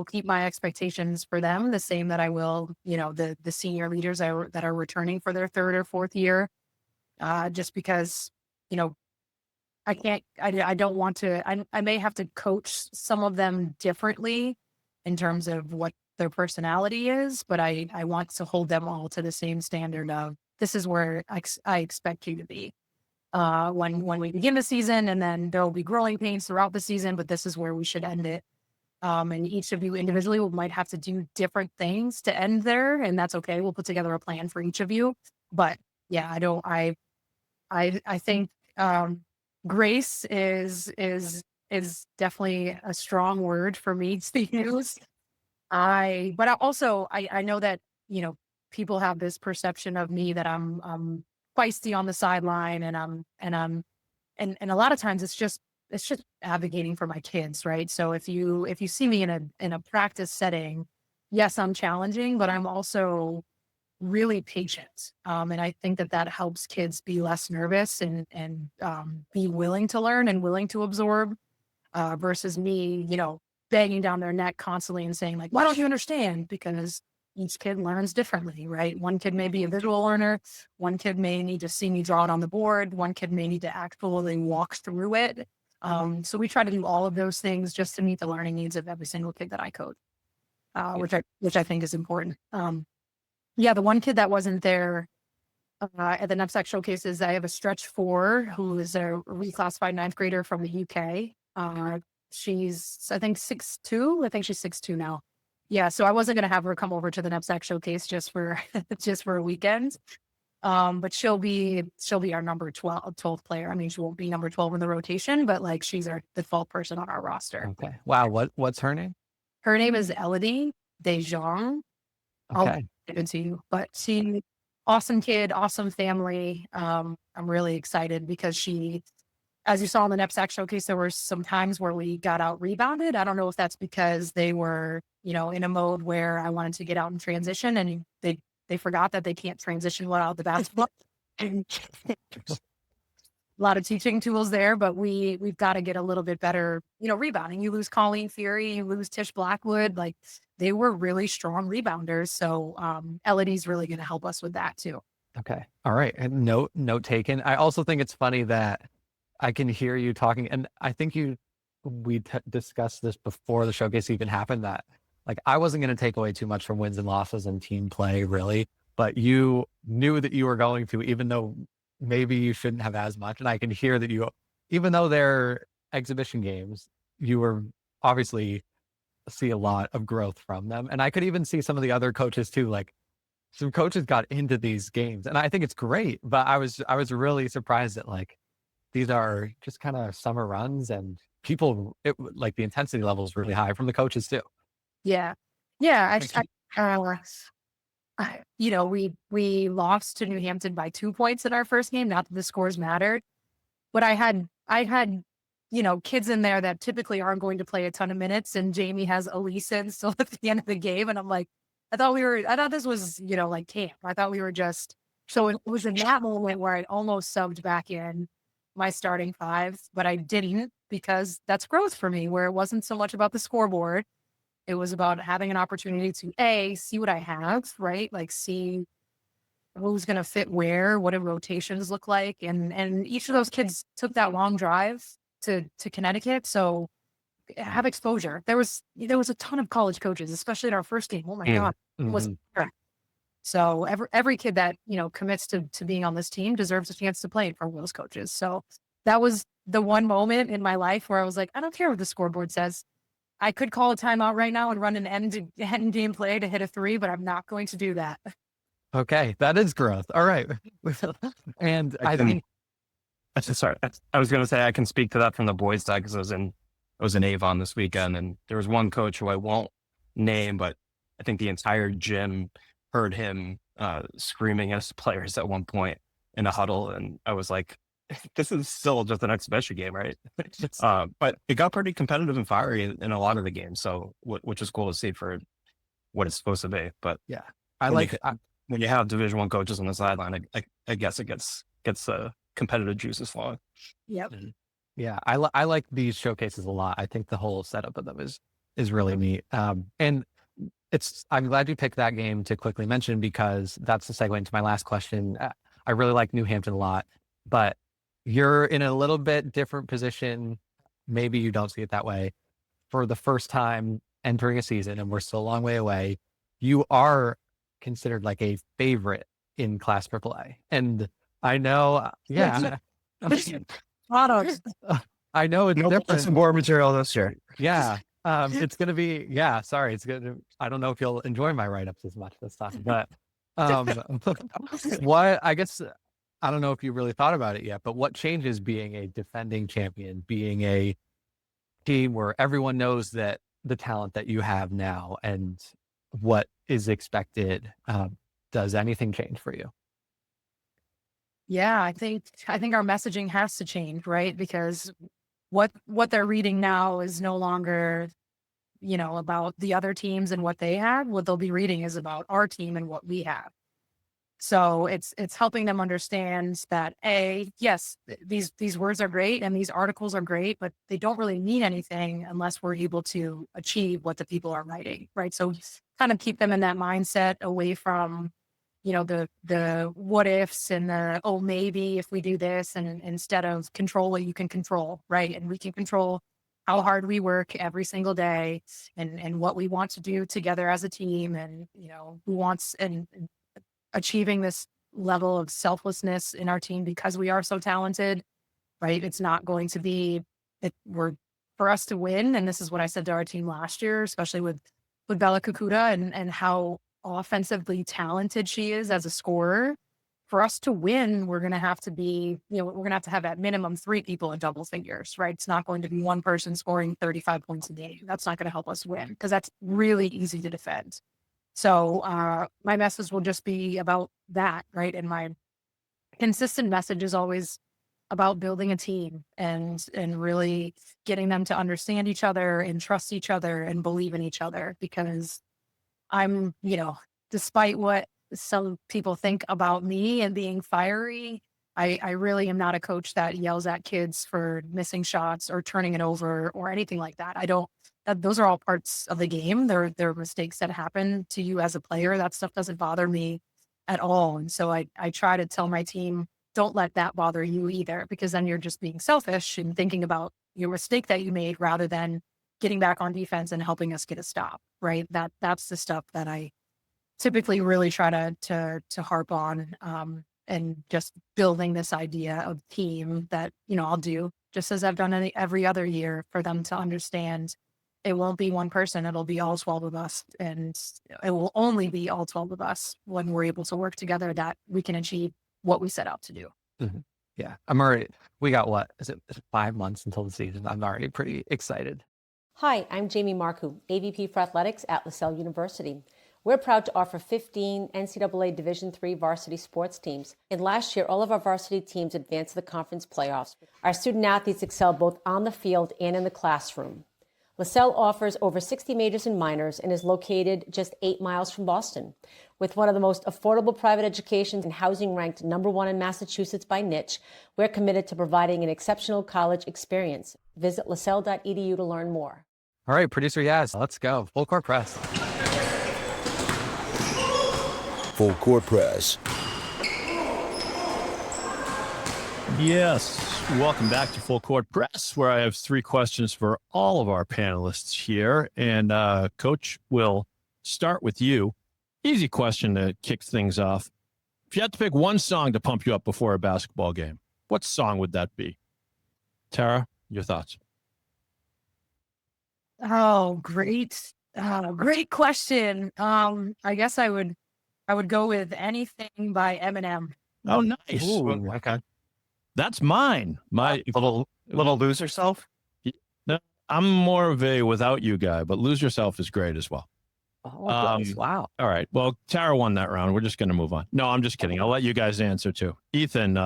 keep my expectations for them the same that I will, the senior leaders that are returning for their 3rd or 4th year, just because, I can't, I don't want to, I may have to coach some of them differently in terms of what their personality is, but I want to hold them all to the same standard of this is where I expect you to be. When we begin the season, and then there will be growing pains throughout the season, but this is where we should end it. And each of you individually might have to do different things to end there, and that's okay. We'll put together a plan for each of you. But yeah, I think grace is definitely a strong word for me to use. But I know that, people have this perception of me that I'm feisty on the sideline, and a lot of times it's just advocating for my kids, right? So if you see me in a practice setting, yes, I'm challenging, but I'm also really patient. And I think that helps kids be less nervous and be willing to learn and willing to absorb, versus me, banging down their neck constantly and saying like, why don't you understand? Because each kid learns differently, right? One kid may be a visual learner. One kid may need to see me draw it on the board. One kid may need to actually walk through it. So we try to do all of those things just to meet the learning needs of every single kid that I coach, which I think is important. The one kid that wasn't there at the NEPSAC showcases, I have a stretch 4 who is a reclassified 9th grader from the UK. She's, I think, 6'2". I think she's 6'2" now. Yeah, so I wasn't going to have her come over to the NEPSAC showcase just for a weekend. But she'll be our number 12th player. I mean, she won't be number 12 in the rotation, but like she's our default person on our roster. Okay. Wow. What's her name? Her name is Elodie Dejong. Okay. I'll give it to you. But she, awesome kid, awesome family. I'm really excited because she, as you saw in the NEPSAC showcase, there were some times where we got out rebounded. I don't know if that's because they were, in a mode where I wanted to get out and transition, and they forgot that they can't transition without the basketball. A lot of teaching tools there, but we've got to get a little bit better, rebounding. You lose Colleen Fury, you lose Tish Blackwood. Like, they were really strong rebounders. So Elodie's really going to help us with that too. Okay. All right. And note taken. I also think it's funny that I can hear you talking, and I think we discussed this before the showcase even happened, that like I wasn't going to take away too much from wins and losses and team play really, but you knew that you were going to, even though maybe you shouldn't have as much. And I can hear that you, even though they're exhibition games, you were obviously see a lot of growth from them. And I could even see some of the other coaches too, like some coaches got into these games, and I think it's great, but I was really surprised that like these are just kind of summer runs, and people, like the intensity level is really high from the coaches too. Yeah. We lost to New Hampton by 2 points in our first game. Not that the scores mattered, but I had, kids in there that typically aren't going to play a ton of minutes, and Jamie has Elise in still at the end of the game. And I'm like, I thought this was, like camp. I thought we were so it was in that moment where I almost subbed back in my starting 5, but I didn't, because that's growth for me, where it wasn't so much about the scoreboard. It was about having an opportunity to see what I have, right? Like see who's going to fit where, what do rotations look like. And each of those kids took that long drive to Connecticut. So have exposure. There was a ton of college coaches, especially in our first game. Oh my God. It was so every kid that, commits to being on this team deserves a chance to play for those coaches. So that was the one moment in my life where I was like, I don't care what the scoreboard says. I could call a timeout right now and run an end game play to hit a 3, but I'm not going to do that. Okay. That is growth. All right. And I think, sorry, I was going to say I can speak to that from the boys' side, because I was in Avon this weekend, and there was one coach who I won't name, but I think the entire gym heard him screaming at his players at one point in a huddle, and I was like, this is still just an exhibition game, right? But it got pretty competitive and fiery in a lot of the games, so which is cool to see for what it's supposed to be. But yeah, when you have Division I coaches on the sideline, I guess it gets competitive juices flowing. Yep. Yeah, I like these showcases a lot. I think the whole setup of them is really neat. And I'm glad you picked that game to quickly mention, because that's the segue into my last question. I really like New Hampton a lot, but you're in a little bit different position. Maybe you don't see it that way. For the first time entering a season, and we're still a long way away, you are considered like a favorite in Class AAA. And I know, yeah, Products. I know it's different. Some more material this year. Yeah. It's going to be, sorry. I don't know if you'll enjoy my write-ups as much this time, but I guess, I don't know if you really thought about it yet, but what changes being a defending champion, being a team where everyone knows that the talent that you have now and what is expected, does anything change for you? Yeah, I think our messaging has to change, right? Because what they're reading now is no longer, about the other teams and what they have. What they'll be reading is about our team and what we have. So it's helping them understand that yes, these words are great and these articles are great, but they don't really mean anything unless we're able to achieve what the people are writing, right? So kind of keep them in that mindset away from, the what ifs and the, maybe if we do this, and instead of control what you can control, right? And we can control how hard we work every single day and what we want to do together as a team, and, who wants and achieving this level of selflessness in our team because we are so talented, right? It's not going to be, for us to win. And this is what I said to our team last year, especially with Bella Kukuda and how offensively talented she is as a scorer. For us to win, we're going to have to be, we're going to have at minimum 3 people in double figures, right? It's not going to be one person scoring 35 points a game. That's not going to help us win because that's really easy to defend. So my message will just be about that, right? And my consistent message is always about building a team and really getting them to understand each other and trust each other and believe in each other, because I'm, despite what some people think about me and being fiery, I really am not a coach that yells at kids for missing shots or turning it over or anything like that. Those are all parts of the game. They're mistakes that happen to you as a player. That stuff doesn't bother me at all. And so I try to tell my team, don't let that bother you either, because then you're just being selfish and thinking about your mistake that you made rather than getting back on defense and helping us get a stop, right? That's the stuff that I typically really try to harp on, and just building this idea of team that, I'll do just as I've done every other year for them to understand. It won't be one person. It'll be all 12 of us. And it will only be all 12 of us when we're able to work together that we can achieve what we set out to do. Mm-hmm. Yeah. We got what? Is it 5 months until the season? I'm already pretty excited. Hi, I'm Jamie Marcoux, AVP for Athletics at LaSalle University. We're proud to offer 15 NCAA Division III varsity sports teams. And last year, all of our varsity teams advanced to the conference playoffs. Our student athletes excel both on the field and in the classroom. LaSalle offers over 60 majors and minors and is located just 8 miles from Boston. With one of the most affordable private educations and housing ranked #1 in Massachusetts by Niche, we're committed to providing an exceptional college experience. Visit lasalle.edu to learn more. All right, producer Yaz, let's go. Full court press. Full court press. Yes, welcome back to Full Court Press, where I have 3 questions for all of our panelists here. And Coach, we'll start with you. Easy question to kick things off. If you had to pick one song to pump you up before a basketball game, what song would that be? Tara, your thoughts? Oh, great. Great question. I guess I would go with Anything by Eminem. Oh, nice. Ooh, okay. That's mine. My little Lose Yourself. No, I'm more of a Without You guy, but Lose Yourself is great as well. Oh, wow. All right. Well, Tara won that round. We're just going to move on. No, I'm just kidding. I'll let you guys answer too. Ethan,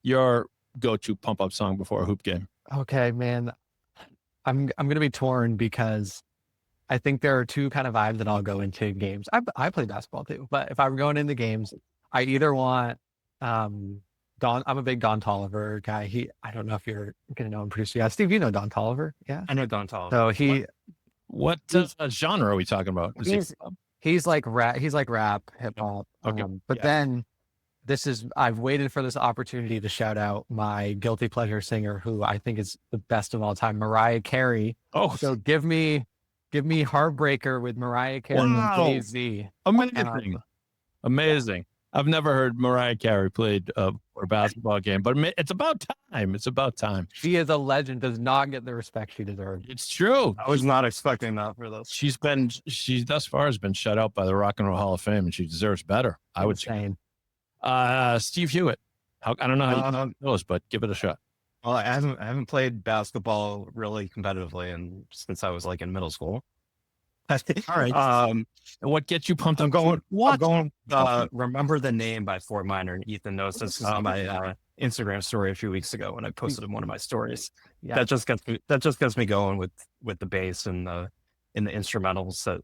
your go-to pump-up song before a hoop game. Okay, man. I'm going to be torn because I think there are 2 kind of vibes that I'll go into games. I play basketball too, but if I'm going into games, I either want I'm a big Don Toliver guy. I don't know if you're going to know him, producer. Yeah, Steve, you know Don Toliver? Yeah, I know Don Toliver. So what genre are we talking about? He's like rap, hip hop. Okay. But then I've waited for this opportunity to shout out my guilty pleasure singer, who I think is the best of all time, Mariah Carey. Oh, So give me Heartbreaker with Mariah Carey and Jay-Z. amazing. Amazing. I've never heard Mariah Carey played for a basketball game, but it's about time. It's about time. She is a legend, does not get the respect she deserves. It's true. I was not expecting that for this. She thus far has been shut out by the Rock and Roll Hall of Fame, and she deserves better. I would say. Steve Hewitt. I don't know how you know this, but give it a shot. Well, I haven't played basketball really competitively since I was like in middle school. All right. What gets you pumped? I'm going. Remember the Name by Fort Minor, and Ethan knows this is on my Instagram story a few weeks ago when I posted in one of my stories. Yeah. That just gets me going with the bass and the instrumentals. So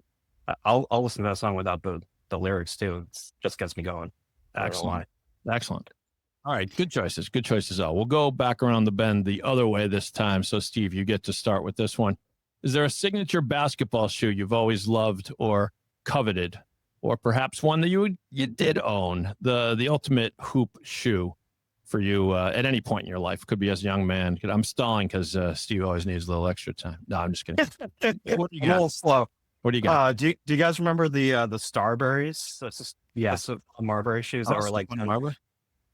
I'll listen to that song without the lyrics too. It just gets me going. Excellent. All right, good choices. All. We'll go back around the bend the other way this time. So, Steve, you get to start with this one. Is there a signature basketball shoe you've always loved or coveted, or perhaps one that you did own, the ultimate hoop shoe for you at any point in your life? Could be as a young man. I'm stalling because Steve always needs a little extra time. No, I'm just kidding. What do you got? A little slow. What do you got? Do you guys remember the Starberries? That's Marbury shoes that were like Marbury.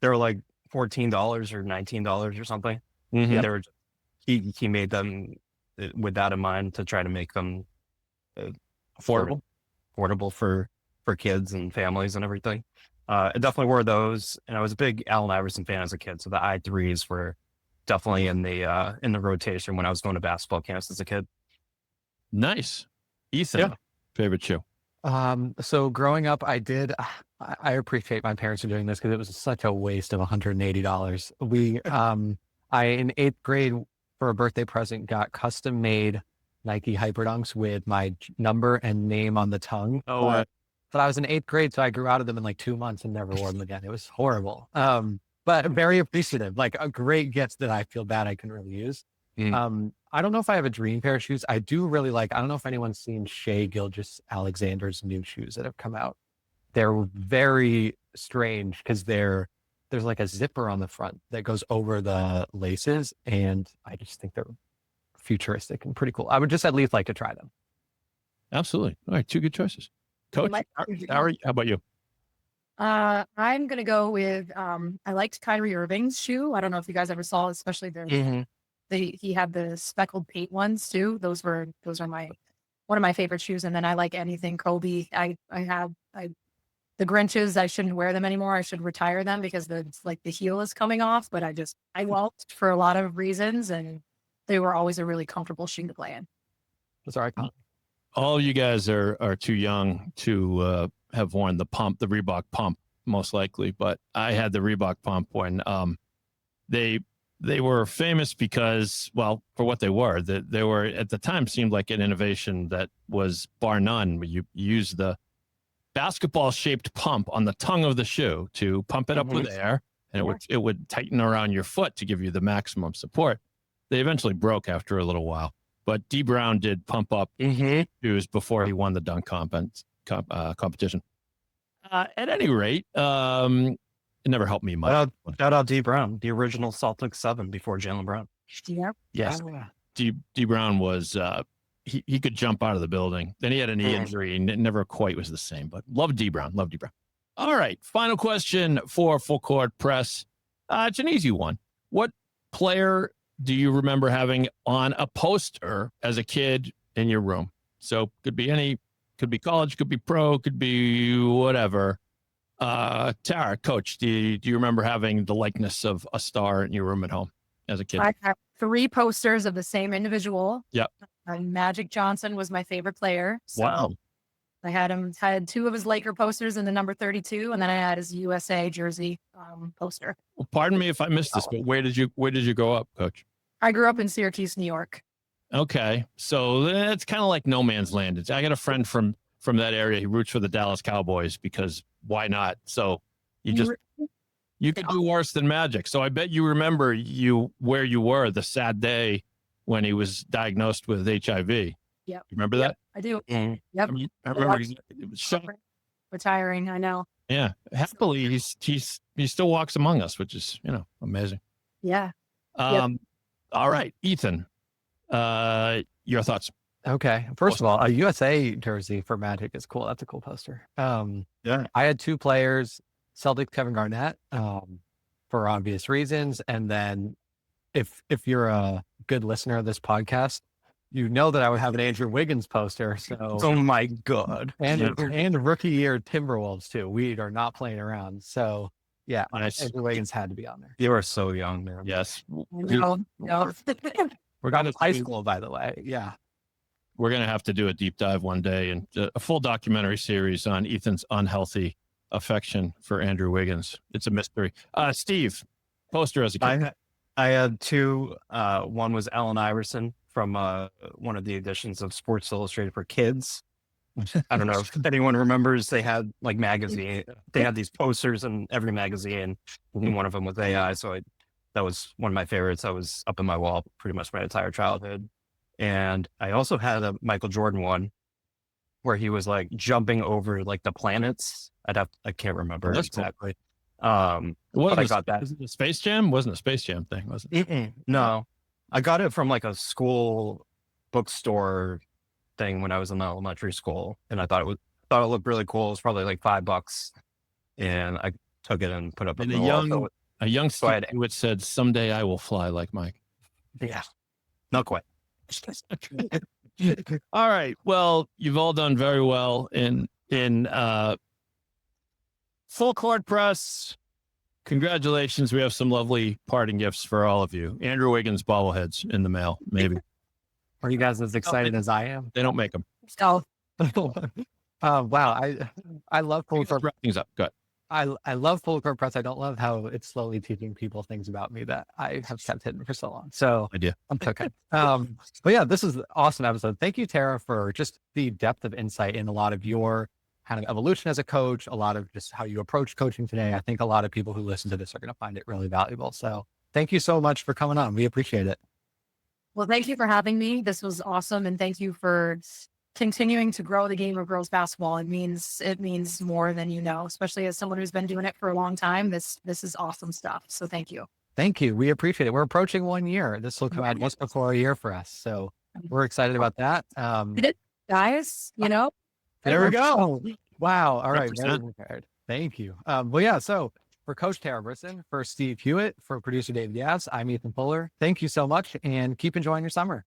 They were like $14 or $19 or something. Mm-hmm. Yeah, they were. He made them with that in mind to try to make them affordable for kids and families and everything. I definitely wore those, and I was a big Allen Iverson fan as a kid, so the I3s were definitely in the rotation when I was going to basketball camps as a kid. Nice. Ethan, favorite shoe? So growing up, I appreciate my parents for doing this because it was such a waste of $180. I in 8th grade for a birthday present got custom made Nike Hyperdunks with my number and name on the tongue. But I was in 8th grade, so I grew out of them in like 2 months and never wore them again. It was horrible. But very appreciative, like a great gift that I feel bad I couldn't really use. I don't know if I have a dream pair of shoes. I do really I don't know if anyone's seen Shea Gilgeous-Alexander's new shoes that have come out. They're very strange because there's like a zipper on the front that goes over the laces. And I just think they're futuristic and pretty cool. I would just at least like to try them. Absolutely. All right. 2 good choices. Coach, how about you? I'm going to go with, I liked Kyrie Irving's shoe. I don't know if you guys ever saw, especially he had the speckled paint ones too. Those are one of my favorite shoes. And then I like anything Kobe. The Grinches, I shouldn't wear them anymore. I should retire them because the heel is coming off, but I won't for a lot of reasons. And they were always a really comfortable shoe to play in. That's all right. All you guys are too young to have worn the Reebok pump, most likely. But I had the Reebok pump when they were famous because, well, for what they were, they were at the time seemed like an innovation that was bar none. You use the basketball shaped pump on the tongue of the shoe to pump it up with air, and it would tighten around your foot to give you the maximum support. They eventually broke after a little while, but D Brown did pump up shoes before he won the dunk competition. At any rate, it never helped me much. Shout out D Brown, the original Celtics 7 before Jaylen Brown. Yeah. Yes. D Brown was he could jump out of the building. Then he had a knee injury and it never quite was the same, but love D Brown. All right. Final question for Full Court Press. It's an easy one. What player do you remember having on a poster as a kid in your room? So could be college, could be pro, could be whatever. Tara, Coach, do you remember having the likeness of a star in your room at home as a kid? I have 3 posters of the same individual. Yep. Magic Johnson was my favorite player. So wow. I had 2 of his Laker posters and the number 32, and then I had his USA jersey poster. Well, pardon me if I missed this, but where did you grow up, Coach? I grew up in Syracuse, New York. Okay, so it's kind of like no man's land. I got a friend from that area. He roots for the Dallas Cowboys because why not? So you could do worse than Magic. So I bet you remember where you were the sad day when he was diagnosed with HIV. Yep. You remember that? I do. Yep. I remember it was retiring. I know. Yeah, happily he still walks among us, which is amazing. Yeah. All right, Ethan, your thoughts? Okay. First of all, a USA jersey for Magic is cool. That's a cool poster. Yeah. I had two players, Celtics Kevin Garnett, for obvious reasons. And then if you're a good listener of this podcast, you know that I would have an Andrew Wiggins poster. So Oh my God. and rookie year Timberwolves too. We are not playing around. So yeah, Nice. Andrew Wiggins had to be on there. You are so young, man. Yes, No. We're going to high school, by the way. Yeah. we're going to have to do a deep dive one day and a full documentary series on Ethan's unhealthy affection for Andrew Wiggins. It's a mystery. Steve, poster as a kid. I had two. One was Allen Iverson from one of the editions of Sports Illustrated for Kids. I don't know if anyone remembers. They had like magazine. They had these posters in every magazine, and one of them was AI. So that was one of my favorites. I was up in my wall pretty much my entire childhood. And I also had a Michael Jordan one where he was like jumping over like the planets. I can't remember exactly. Cool. But I got that. Was it a Space Jam? Wasn't a Space Jam thing, was it? No, I got it from like a school bookstore thing when I was in elementary school, and I thought it looked really cool. It was probably like $5, and I took it and put it up. And a young Steve Hewitt said, "Someday I will fly like Mike." Yeah, not quite. All right. Well, you've all done very well in full court press. Congratulations. We have some lovely parting gifts for all of you. Andrew Wiggins bobbleheads in the mail, maybe. Are you guys as excited as I am? They don't make them. So Wow. I love full court. Wrap things up. Good. I love full court press. I don't love how it's slowly teaching people things about me that I have kept hidden for so long. So Idea. I'm okay. But yeah, this is an awesome episode. Thank you, Tara, for just the depth of insight in a lot of your kind of evolution as a coach, a lot of just how you approach coaching today. I think a lot of people who listen to this are going to find it really valuable. So thank you so much for coming on. We appreciate it. well, thank you for having me. This was awesome, and thank you for continuing to grow the game of girls basketball. It means more than you know, especially as someone who's been doing it for a long time. This is awesome stuff. So thank you. Thank you. We appreciate it. We're approaching 1 year. This will come out just before a year for us. So we're excited about that. Guys, There we go. Wow. All right. 100%. Very prepared. Thank you. Well, yeah. So for Coach Tara Brisson, for Steve Hewitt, for producer Dave Diaz, I'm Ethan Fuller. Thank you so much and keep enjoying your summer.